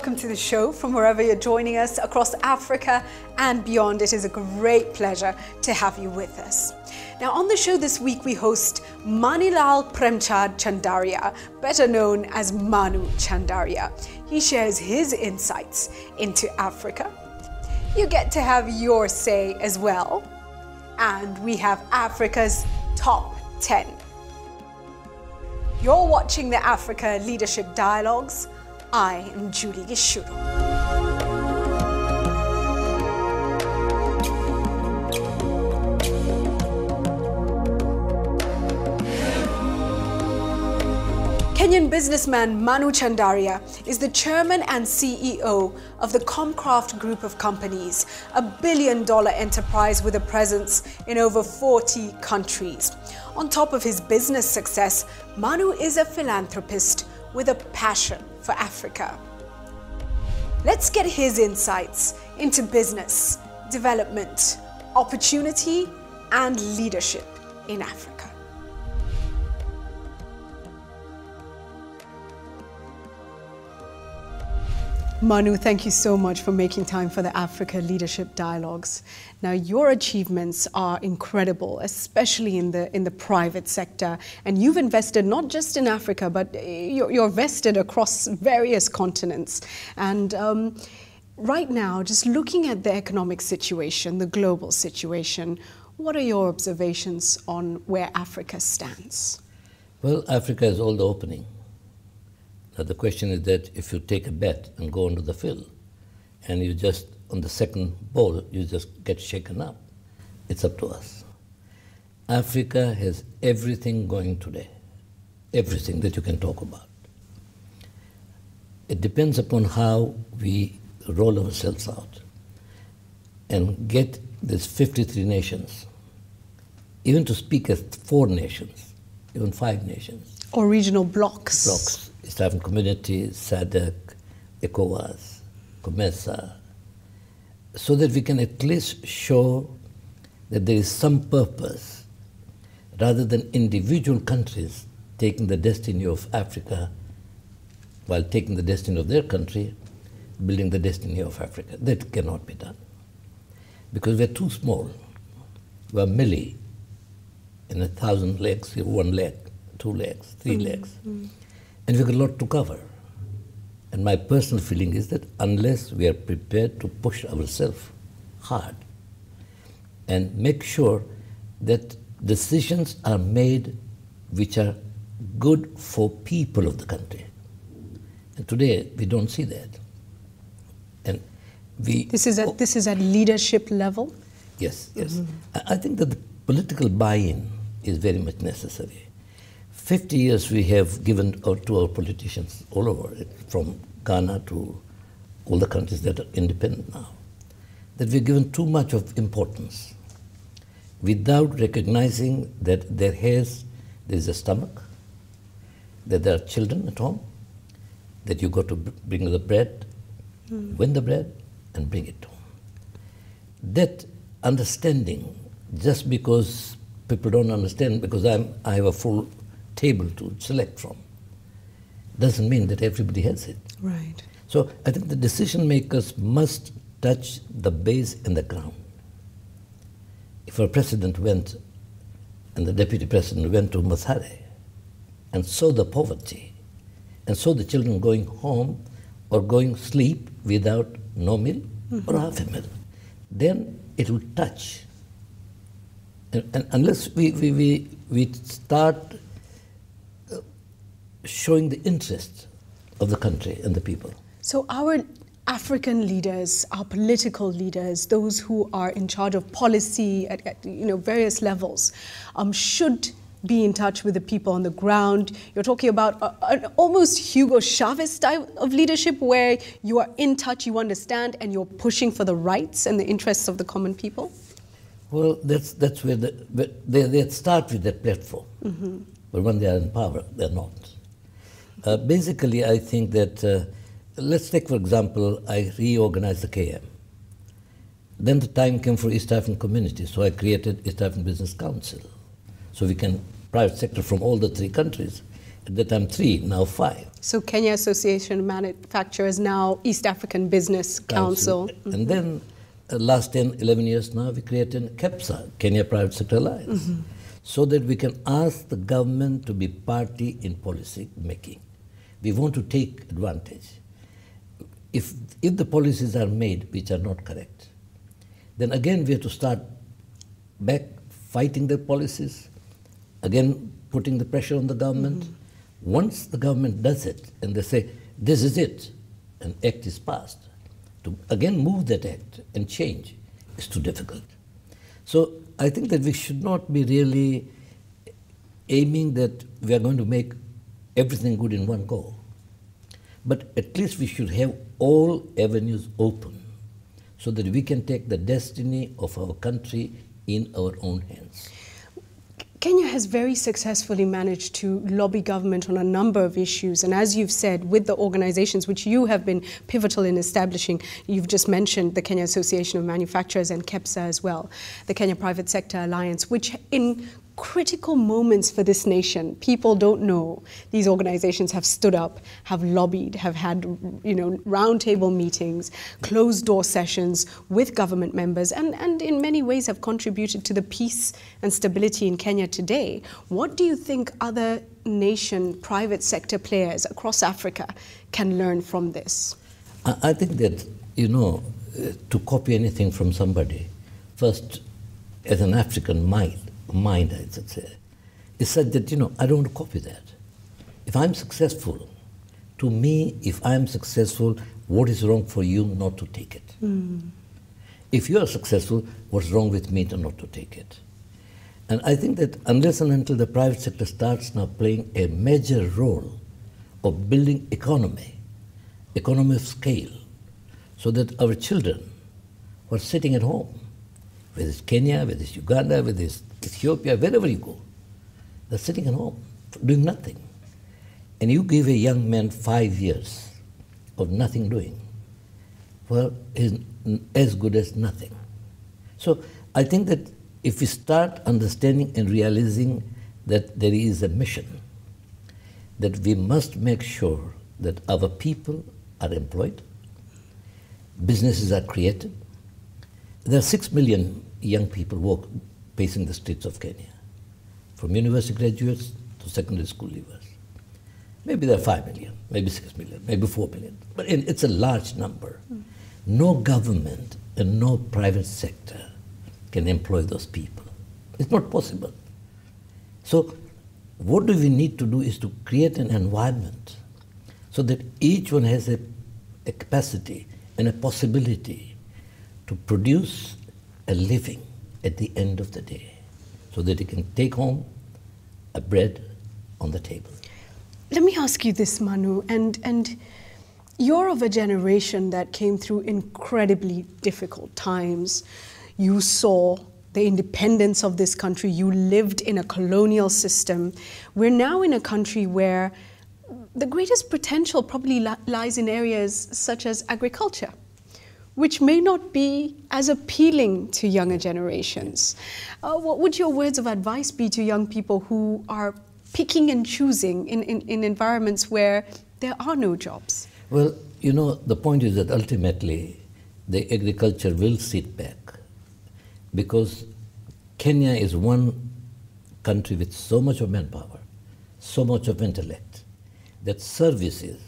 welcome to the show from wherever you're joining us across Africa and beyond. It is a great pleasure to have you with us. Now, on the show this week, we host Manu Chandaria, better known as Manu Chandaria. He shares his insights into Africa. You get to have your say as well. And we have Africa's top 10. You're watching the Africa Leadership Dialogues. I am Julie Gichuru. Kenyan businessman Manu Chandaria is the chairman and CEO of the Comcraft group of companies, a billion-dollar enterprise with a presence in over 40 countries. On top of his business success, Manu is a philanthropist with a passion for Africa. Let's get his insights into business, development, opportunity, and leadership in Africa. Manu, thank you so much for making time for the Africa Leadership Dialogues. Now, your achievements are incredible, especially in the private sector. And you've invested not just in Africa, but you're vested across various continents. And right now, just looking at the economic situation, the global situation, what are your observations on where Africa stands? Well, Africa is all the opening. Now the question is that if you take a bet and go onto the field and you just, on the second ball, you just get shaken up, it's up to us. Africa has everything going today, everything that you can talk about. It depends upon how we roll ourselves out and get these 53 nations, even to speak as 4 nations, even 5 nations. Or regional blocks. Blocks. East African Community, SADC, ECOWAS, COMESA, so that we can at least show that there is some purpose rather than individual countries taking the destiny of Africa while taking the destiny of their country, building the destiny of Africa. That cannot be done because we're too small. We're merely in 1,000 legs, 1 leg, 2 legs, 3 legs. And we've got a lot to cover. And my personal feeling is that unless we are prepared to push ourselves hard and make sure that decisions are made which are good for people of the country. And today we don't see that. And this is at leadership level? Yes, yes. I think that the political buy-in is very much necessary. 50 years we have given to our politicians all over, from Ghana to all the countries that are independent now, that we've given too much of importance without recognizing that there is a stomach, that there are children at home, that you got to bring the bread, win the bread, and bring it home. That understanding, just because people don't understand, because I have a full table to select from, doesn't mean that everybody has it. Right. So I think the decision makers must touch the base and the ground. If our president went and the deputy president went to Masare and saw the poverty and saw the children going home or going sleep without no meal or half a meal, then it will touch. And unless we start showing the interest of the country and the people. So our African leaders, our political leaders, those who are in charge of policy at various levels, should be in touch with the people on the ground. You're talking about an almost Hugo Chavez style of leadership where you are in touch, you understand, and you're pushing for the rights and the interests of the common people? Well, that's where they start with that platform. But when they are in power, they're not. Basically, I think that, let's take, for example, I reorganized the KM. Then the time came for East African Community, so I created East African Business Council. So we can, private sector from all the 3 countries, At that time 3, now 5. So Kenya Association of Manufacturers, now East African Business Council. And then last 10, 11 years now, we created KEPSA, Kenya Private Sector Alliance, so that we can ask the government to be party in policy making. We want to take advantage. If the policies are made which are not correct, then again we have to start back fighting the policies, again putting the pressure on the government. Once the government does it and they say, this is it, an act is passed, to again move that act and change is too difficult. So I think that we should not be really aiming that we are going to make everything good in one go. But at least we should have all avenues open so that we can take the destiny of our country in our own hands. Kenya has very successfully managed to lobby government on a number of issues. And as you've said, with the organizations which you have been pivotal in establishing, you've just mentioned the Kenya Association of Manufacturers and KEPSA as well, the Kenya Private Sector Alliance, which in critical moments for this nation, people don't know, these organizations have stood up, have lobbied, have had, roundtable meetings, closed door sessions with government members, and in many ways have contributed to the peace and stability in Kenya today. What do you think other nation private sector players across Africa can learn from this? I think that, to copy anything from somebody, first, as an African mind, I should say, is such that, I don't want to copy that. If I'm successful, to me, if I'm successful, what is wrong for you not to take it? If you are successful, what's wrong with me to not to take it? And I think that unless and until the private sector starts now playing a major role of building economy of scale, so that our children who are sitting at home, whether it's Kenya, whether it's Uganda, whether it's Ethiopia, wherever you go, they're sitting at home doing nothing. And you give a young man 5 years of nothing doing, well, is as good as nothing. So I think that if we start understanding and realizing that there is a mission, that we must make sure that our people are employed, businesses are created. There are 6 million young people pacing the streets of Kenya, from university graduates to secondary school leavers. Maybe there are 5 million, maybe 6 million, maybe 4 million, but it's a large number. No government and no private sector can employ those people. It's not possible. So what do we need to do is to create an environment so that each one has a capacity and a possibility to produce a living at the end of the day, so that he can take home a bread on the table. Let me ask you this, Manu, and you're of a generation that came through incredibly difficult times. You saw the independence of this country. You lived in a colonial system. We're now in a country where the greatest potential probably lies in areas such as agriculture, which may not be as appealing to younger generations. What would your words of advice be to young people who are picking and choosing in environments where there are no jobs? Well, the point is that ultimately the agriculture will sit back, because Kenya is one country with so much of manpower, so much of intellect, that services,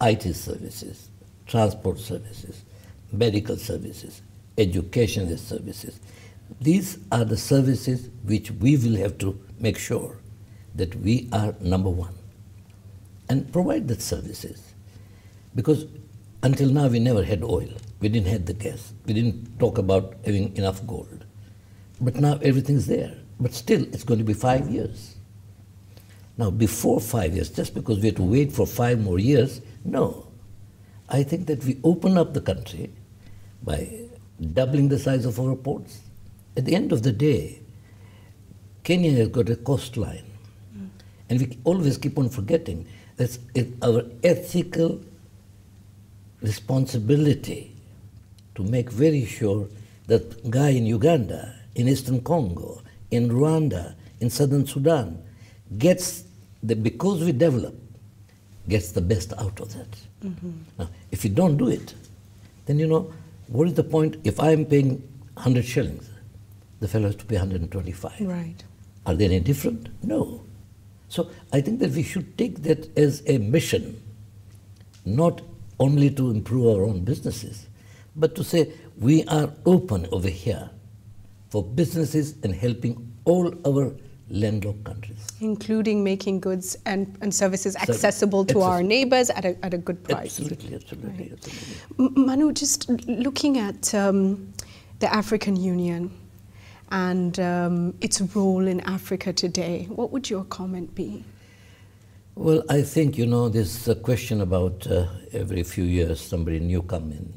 IT services, transport services, medical services, educational services. These are the services which we will have to make sure that we are number one and provide that services. Because until now we never had oil, we didn't have the gas, we didn't talk about having enough gold. But now everything's there, but still it's going to be 5 years. Now before 5 years, just because we have to wait for 5 more years, no. I think that we open up the country by doubling the size of our ports. At the end of the day, Kenya has got a coastline. And we always keep on forgetting that it's our ethical responsibility to make very sure that guy in Uganda, in Eastern Congo, in Rwanda, in Southern Sudan, gets because we develop, gets the best out of that. Now, if you don't do it, then what is the point? If I'm paying 100 shillings, the fellow has to pay 125. Right. Are they any different? No. So I think that we should take that as a mission, not only to improve our own businesses, but to say we are open over here for businesses and helping all our landlocked countries. Including making goods and services accessible to our neighbors at a good price. Absolutely. Right. Manu, just looking at the African Union and its role in Africa today, what would your comment be? Well, I think, there's a question about every few years somebody new come in.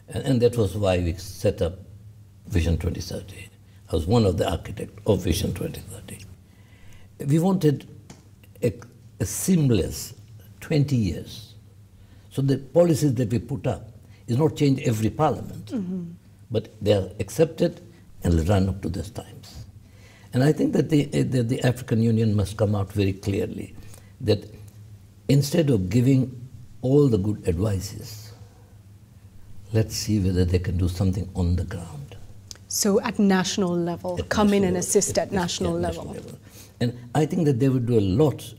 And that was why we set up Vision 2030. I was one of the architects of Vision 2030. We wanted a seamless 20 years. So the policies that we put up is not change every parliament, but they are accepted and run up to those times. And I think that the African Union must come out very clearly that instead of giving all the good advices, let's see whether they can do something on the ground. So at national level, come in and assist at national level. And I think that they would do a lot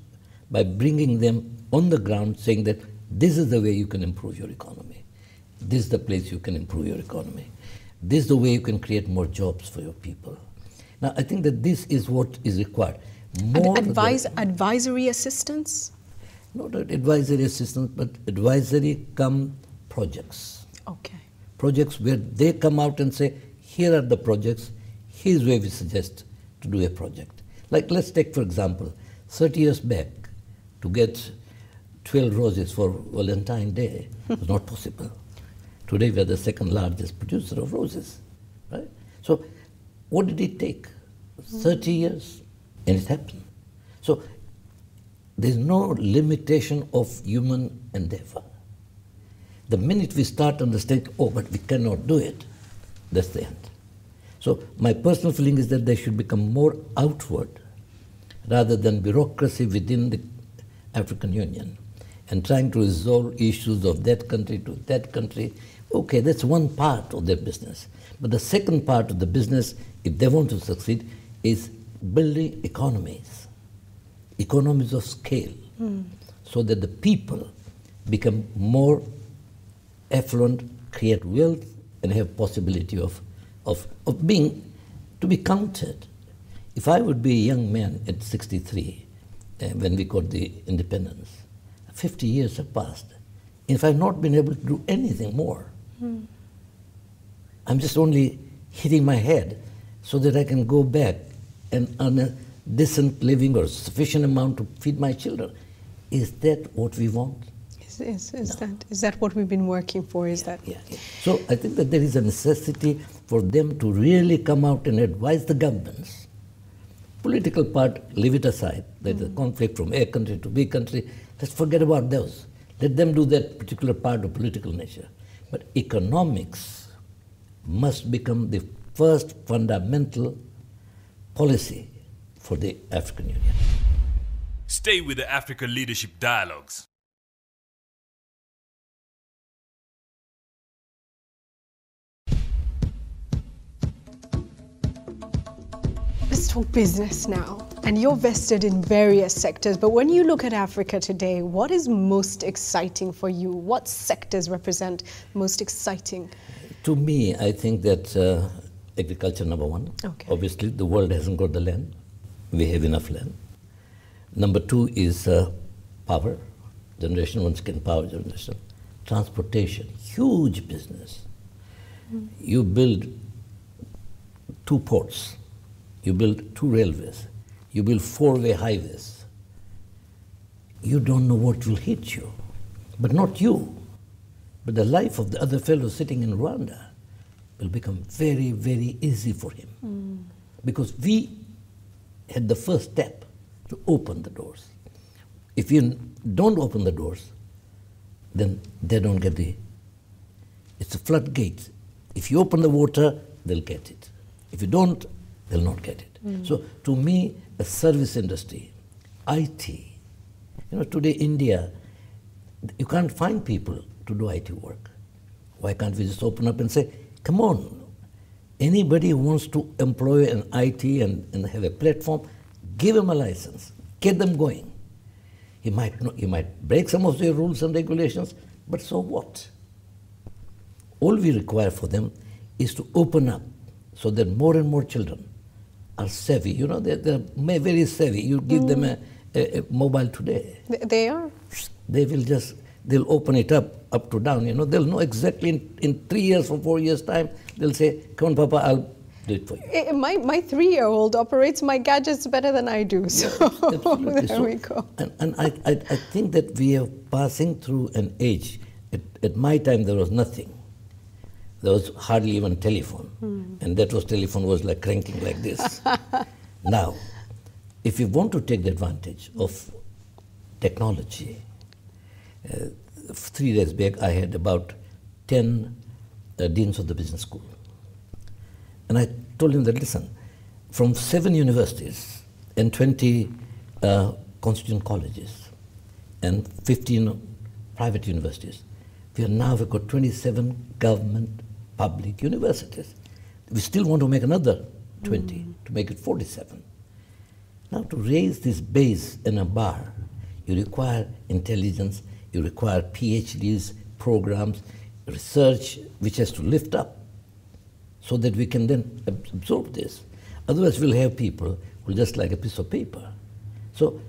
by bringing them on the ground, saying that this is the way you can improve your economy. This is the place you can improve your economy. This is the way you can create more jobs for your people. Now, I think that this is what is required. More advisory assistance? Not advisory assistance, but advisory come projects. Okay. Projects where they come out and say, here are the projects, here's where we suggest to do a project. Like, let's take, for example, 30 years back, to get 12 roses for Valentine's Day was not possible. Today, we are the second largest producer of roses, right? So, what did it take? 30 years, and it happened. So, there's no limitation of human endeavor. The minute we start understanding, but we cannot do it, that's the end. So my personal feeling is that they should become more outward rather than bureaucracy within the African Union and trying to resolve issues of that country to that country. Okay, that's one part of their business. But the second part of the business, if they want to succeed, is building economies of scale, so that the people become more affluent, create wealth, and have possibility of being, to be counted. If I would be a young man at 63, when we got the independence, 50 years have passed. If I've not been able to do anything more, I'm just only hitting my head so that I can go back and earn a decent living or sufficient amount to feed my children. Is that what we want? Is that what we've been working for? Yeah. So I think that there is a necessity for them to really come out and advise the governments. Political part, leave it aside. There's a conflict from A country to B country. Let's forget about those. Let them do that particular part of political nature. But economics must become the first fundamental policy for the African Union. Stay with the African Leadership Dialogues. Let's talk business now. And you're vested in various sectors, but when you look at Africa today, what is most exciting for you? What sectors represent most exciting? To me, I think that agriculture, number one. Okay. Obviously, the world hasn't got the land. We have enough land. Number two is power generation, one-scale power generation. Transportation, huge business. You build 2 ports. You build 2 railways. You build 4-way highways. You don't know what will hit you. But not you. But the life of the other fellow sitting in Rwanda will become very, very easy for him. Because we had the first step to open the doors. If you don't open the doors, then they don't get it's a floodgate. If you open the water, they'll get it. If you don't, they'll not get it. So to me, a service industry, IT. You know, today India, you can't find people to do IT work. Why can't we just open up and say, come on, anybody who wants to employ an IT and have a platform, give him a license, get them going. He might break some of their rules and regulations, but so what? All we require for them is to open up so that more and more children are savvy. You know, they're very savvy. You give them a mobile today. They are? They'll open it up to down. You know, they'll know exactly in 3 years or 4 years' time, they'll say, come on, Papa, I'll do it for you. My 3-year-old operates my gadgets better than I do. So there we go. And I think that we are passing through an age. At my time, there was nothing. There was hardly even telephone. And that telephone was like cranking like this. Now, if you want to take the advantage of technology, 3 days back, I had about 10 deans of the business school. And I told him that, listen, from 7 universities and 20 constituent colleges and 15 private universities, we've got 27 government public universities. We still want to make another 20 to make it 47. Now, to raise this base and a bar, you require intelligence, you require PhDs, programs, research, which has to lift up so that we can then absorb this. Otherwise, we'll have people who are just like a piece of paper. So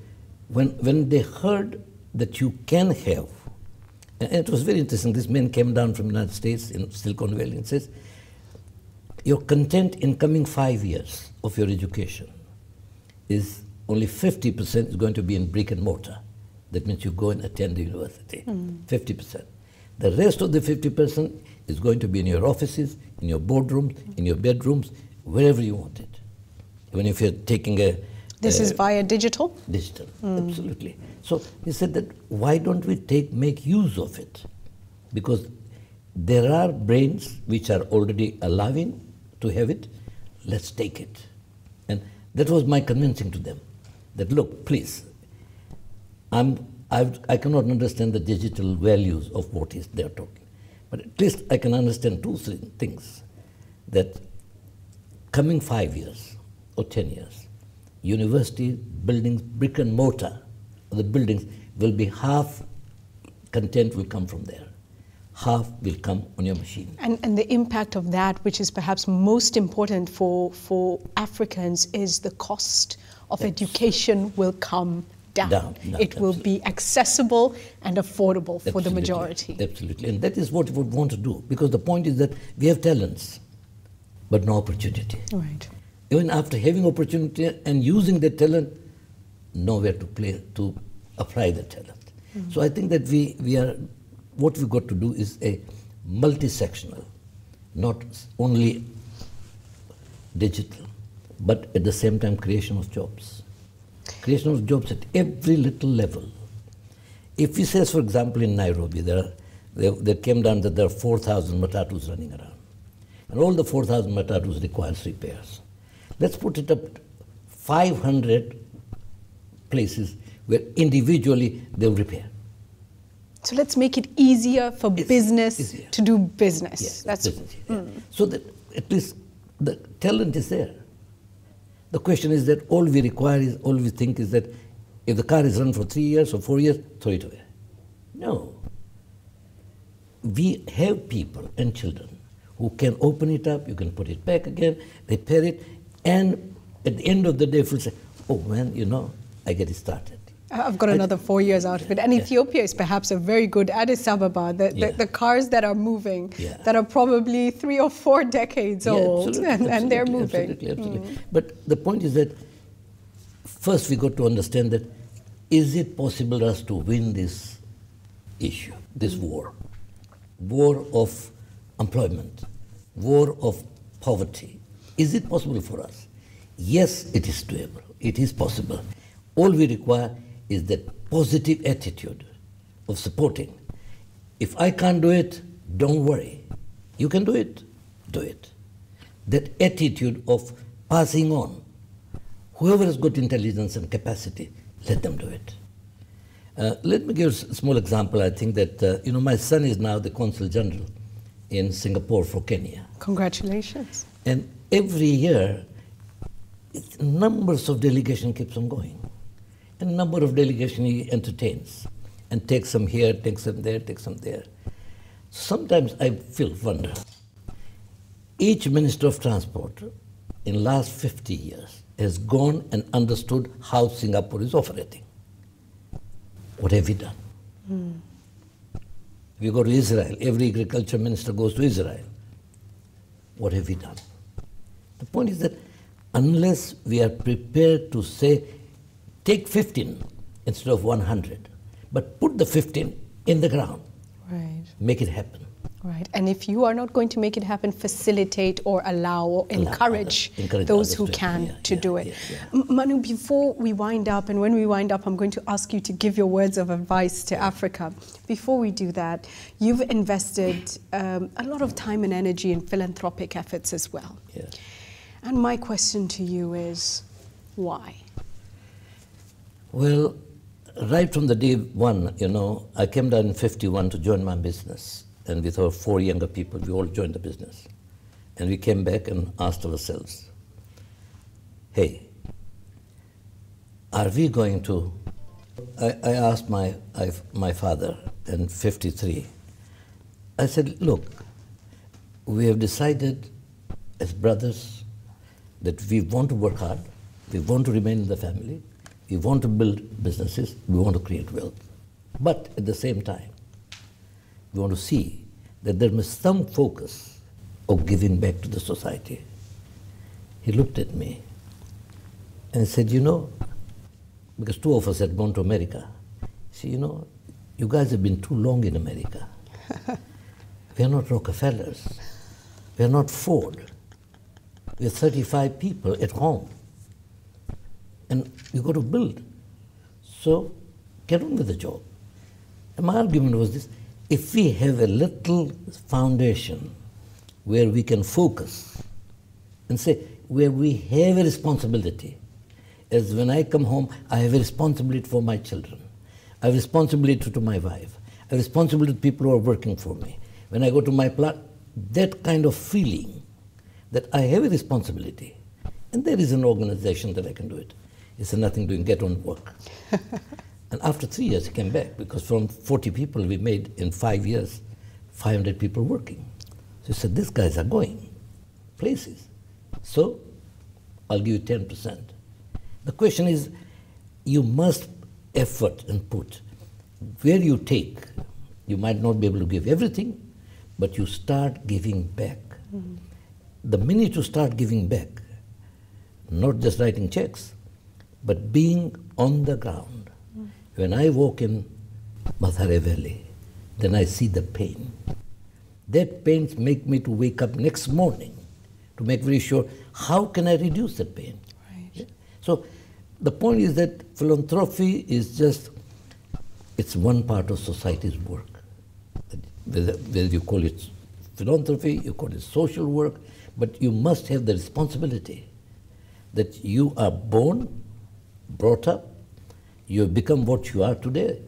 when they heard that you can have, and it was very interesting, this man came down from the United States in Silicon Valley and says, your content in coming 5 years of your education is only 50% is going to be in brick and mortar. That means you go and attend the university, 50%. The rest of the 50% is going to be in your offices, in your boardrooms, in your bedrooms, wherever you want it. Even if you're taking a... This is via digital? Digital, absolutely. So he said that why don't we make use of it? Because there are brains which are already allowing to have it. Let's take it. And that was my convincing to them. That look, please, I cannot understand the digital values of what they're talking. But at least I can understand 2 things. That coming 5 years or 10 years, university buildings, brick and mortar, the buildings will be half content will come from there. Half will come on your machine. And the impact of that, which is perhaps most important for Africans, is the cost of education will come down. It will be accessible and affordable for the majority. Absolutely. And that is what we would want to do. Because the point is that we have talents, but no opportunity. Right. Even after having opportunity and using the talent, nowhere to apply the talent. So I think that what we've got to do is a multi-sectional, not only digital, but at the same time creation of jobs. Creation of jobs at every little level. If we say, for example, in Nairobi, there came down that there are 4,000 matatus running around. And all the 4,000 matatus requires repairs. Let's put it up 500 places where individually they'll repair. So let's make it easier for business to do business. Yes, that's business, so that at least the talent is there. The question is that all we think is that if the car is run for 3 years or 4 years, throw it away. No. We have people and children who can open it up, you can put it back again, repair it, and at the end of the day, will say, oh man, I get it started. I've got another 4 years out of it. And Ethiopia is perhaps a very good Addis Ababa, the cars that are moving, that are probably 3 or 4 decades old, and they're moving. Absolutely. But the point is that first we got to understand that is it possible for us to win this issue, this war of employment, war of poverty? Is it possible for us? Yes, it is doable. It is possible. All we require is that positive attitude of supporting. If I can't do it, don't worry. You can do it, do it. That attitude of passing on. Whoever has got intelligence and capacity, let them do it. Let me give a small example. I think that, my son is now the Consul General in Singapore for Kenya. Congratulations. And every year, numbers of delegation keeps on going. And number of delegation he entertains and takes some here, takes some there, takes some there. Sometimes I wonder. Each Minister of Transport in last 50 years has gone and understood how Singapore is operating. What have we done? We go to Israel. Every agriculture minister goes to Israel. What have we done? The point is that unless we are prepared to say, take 15 instead of 100, but put the 15 in the ground, right. Make it happen. Right. And if you are not going to make it happen, facilitate or allow or encourage those who can to do it. Manu, before we wind up, and when we wind up, I'm going to ask you to give your words of advice to Africa. Before we do that, you've invested a lot of time and energy in philanthropic efforts as well. Yes. And my question to you is, why? Well, right from the day one, I came down in 51 to join my business. And with our 4 younger people, we all joined the business. And we came back and asked ourselves, hey, are we going to... I asked my father in 53, I said, look, we have decided as brothers that we want to work hard, we want to remain in the family, we want to build businesses, we want to create wealth. But at the same time, we want to see that there must be some focus of giving back to the society. He looked at me and said, because 2 of us had gone to America, he said, you guys have been too long in America. We are not Rockefellers. We are not Ford. We are 35 people at home. And you got to build. So get on with the job. And my argument was this: if we have a little foundation where we can focus and say, where we have a responsibility, as when I come home, I have a responsibility for my children. I have a responsibility to my wife. I have a responsibility to people who are working for me. When I go to my plant, that kind of feeling that I have a responsibility, and there is an organization that I can do it. It's nothing doing, get on work. And after 3 years, he came back, because from 40 people, we made in 5 years, 500 people working. So he said, these guys are going places. So I'll give you 10%. The question is, you must effort and put. Where you take, you might not be able to give everything, but you start giving back. Mm-hmm. The minute you start giving back, not just writing checks, but being on the ground. Mm. When I walk in Mathare Valley, then I see the pain. That pain makes me to wake up next morning to make very sure, how can I reduce that pain? Right. Yeah? So the point is that philanthropy is just, it's one part of society's work. Whether you call it philanthropy, you call it social work, but you must have the responsibility that you are born, brought up, you have become what you are today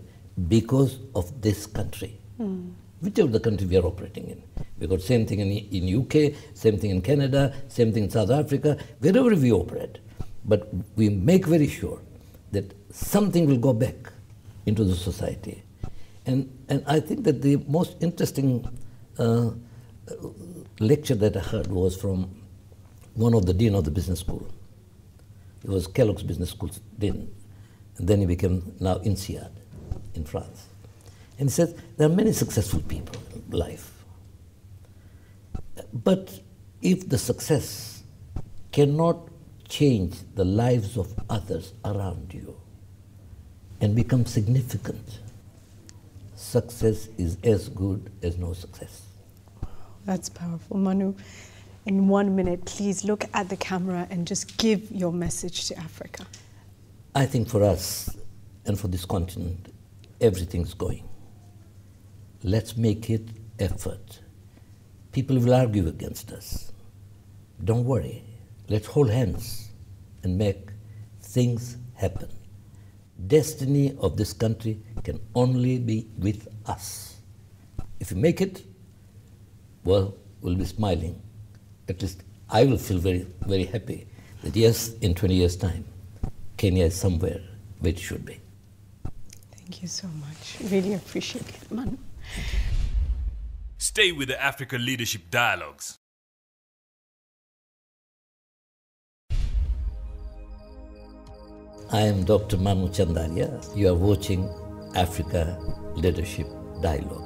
because of this country. Mm. Whichever the country we are operating in. We got same thing in UK, same thing in Canada, same thing in South Africa, wherever we operate. But we make very sure that something will go back into the society. And I think that the most interesting lecture that I heard was from one of the dean of the business school. He was Kellogg's Business School's dean, and then he became now INSEAD in France. And he said, there are many successful people in life. But if the success cannot change the lives of others around you and become significant, success is as good as no success. That's powerful. Manu, in 1 minute, please look at the camera and just give your message to Africa. I think for us and for this continent, everything's going. Let's make it effort. People will argue against us. Don't worry. Let's hold hands and make things happen. destiny of this country can only be with us. If we make it, well, we'll be smiling. At least I will feel very, very happy that yes, in 20 years' time, Kenya is somewhere where it should be. Thank you so much. Really appreciate it, Manu. Stay with the Africa Leadership Dialogues. I am Dr. Manu Chandaria. You are watching Africa Leadership Dialogue.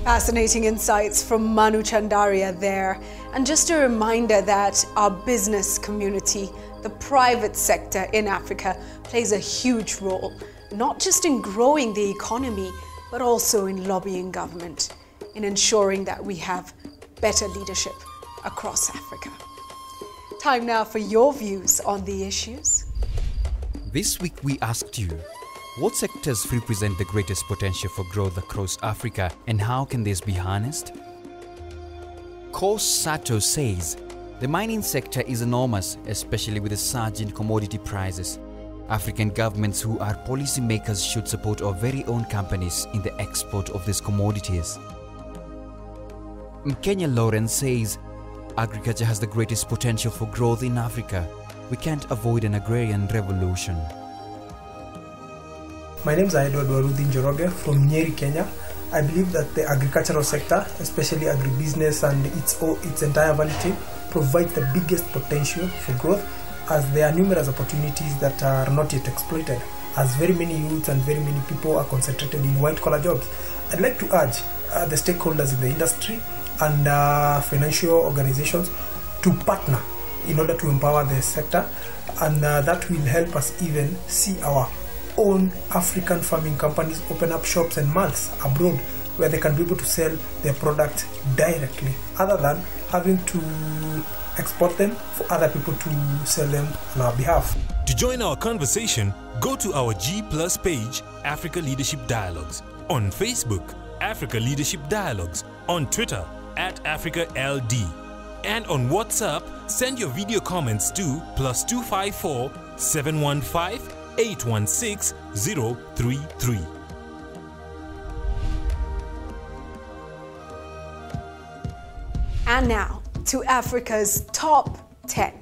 Fascinating insights from Manu Chandaria there. And just a reminder that our business community, the private sector in Africa, plays a huge role, not just in growing the economy, but also in lobbying government, in ensuring that we have better leadership across Africa. Time now for your views on the issues. This week we asked you, what sectors represent the greatest potential for growth across Africa and how can this be harnessed? Kos Sato says, the mining sector is enormous, especially with the surge in commodity prices. African governments who are policymakers should support our very own companies in the export of these commodities. Mkenya Lawrence says, agriculture has the greatest potential for growth in Africa. We can't avoid an agrarian revolution. My name is Edward Warudhi Njoroge from Nyeri, Kenya. I believe that the agricultural sector, especially agribusiness and its entire value chain, provides the biggest potential for growth, as there are numerous opportunities that are not yet exploited, as very many youths and very many people are concentrated in white-collar jobs. I'd like to urge the stakeholders in the industry and financial organizations to partner in order to empower the sector, and that will help us even see our own African farming companies open up shops and malls abroad where they can be able to sell their products directly, other than having to export them for other people to sell them on our behalf. To join our conversation, go to our G+ page, Africa Leadership Dialogues, on Facebook, Africa Leadership Dialogues, on Twitter, @AfricaLD, and on WhatsApp, send your video comments to +254 715 816 033. And now to Africa's top 10.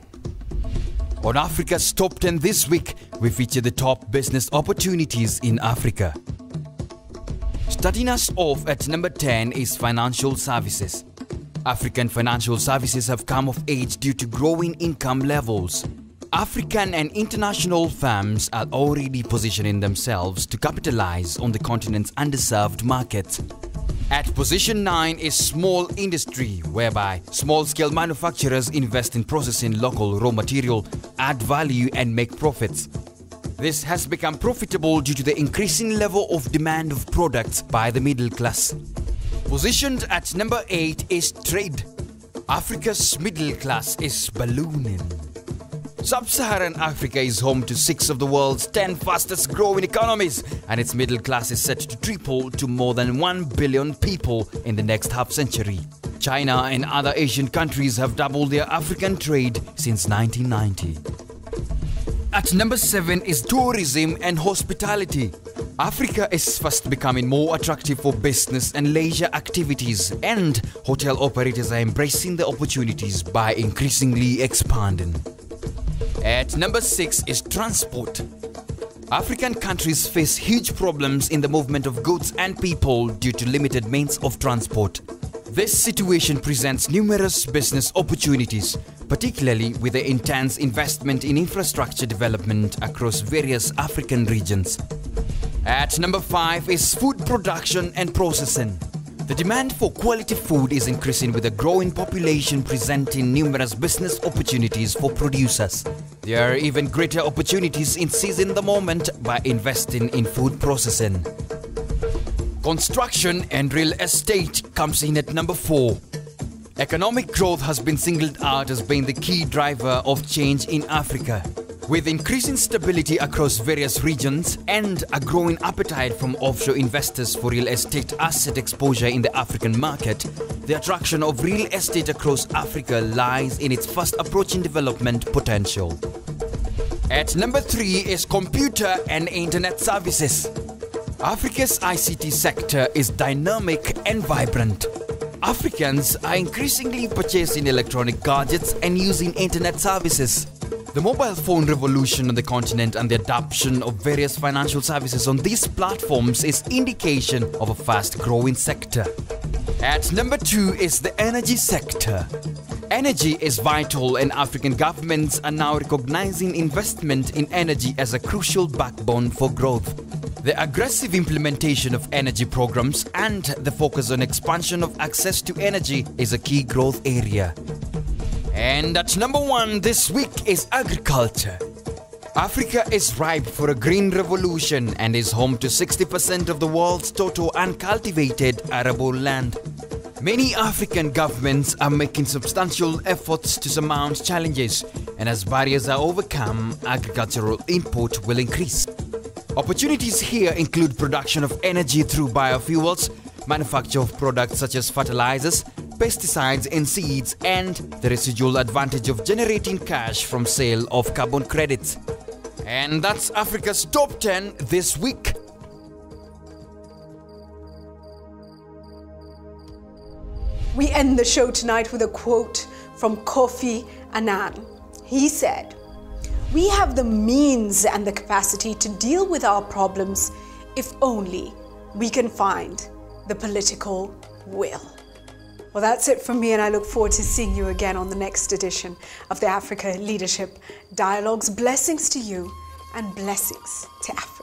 On Africa's Top 10 this week, we feature the top business opportunities in Africa. Starting us off at number 10 is financial services. African financial services have come of age due to growing income levels. African and international firms are already positioning themselves to capitalize on the continent's underserved market. At position 9 is small industry, whereby small-scale manufacturers invest in processing local raw material, add value and make profits. This has become profitable due to the increasing level of demand of products by the middle class. Positioned at number 8 is trade. Africa's middle class is ballooning. Sub-Saharan Africa is home to 6 of the world's 10 fastest growing economies, and its middle class is set to triple to more than 1 billion people in the next half-century. China and other Asian countries have doubled their African trade since 1990. At number 7 is tourism and hospitality. Africa is fast becoming more attractive for business and leisure activities, and hotel operators are embracing the opportunities by increasingly expanding. At number 6 is transport. African countries face huge problems in the movement of goods and people due to limited means of transport. This situation presents numerous business opportunities, particularly with the intense investment in infrastructure development across various African regions. At number 5 is food production and processing. The demand for quality food is increasing, with a growing population presenting numerous business opportunities for producers. There are even greater opportunities in seizing the moment by investing in food processing. Construction and real estate comes in at number 4. Economic growth has been singled out as being the key driver of change in Africa. With increasing stability across various regions and a growing appetite from offshore investors for real estate asset exposure in the African market, the attraction of real estate across Africa lies in its fast approaching development potential. At number 3 is computer and internet services. Africa's ICT sector is dynamic and vibrant. Africans are increasingly purchasing electronic gadgets and using internet services. The mobile phone revolution on the continent and the adoption of various financial services on these platforms is indication of a fast-growing sector. At number 2 is the energy sector. Energy is vital and African governments are now recognizing investment in energy as a crucial backbone for growth. The aggressive implementation of energy programs and the focus on expansion of access to energy is a key growth area. And at number 1 this week is agriculture. Africa is ripe for a green revolution and is home to 60% of the world's total uncultivated arable land. Many African governments are making substantial efforts to surmount challenges, and as barriers are overcome, agricultural input will increase. Opportunities here include production of energy through biofuels, manufacture of products such as fertilizers, pesticides and seeds, and the residual advantage of generating cash from sale of carbon credits. And that's Africa's Top 10 this week. We end the show tonight with a quote from Kofi Annan. He said, "We have the means and the capacity to deal with our problems if only we can find the political will." Well, that's it from me, and I look forward to seeing you again on the next edition of the Africa Leadership Dialogues. Blessings to you and blessings to Africa.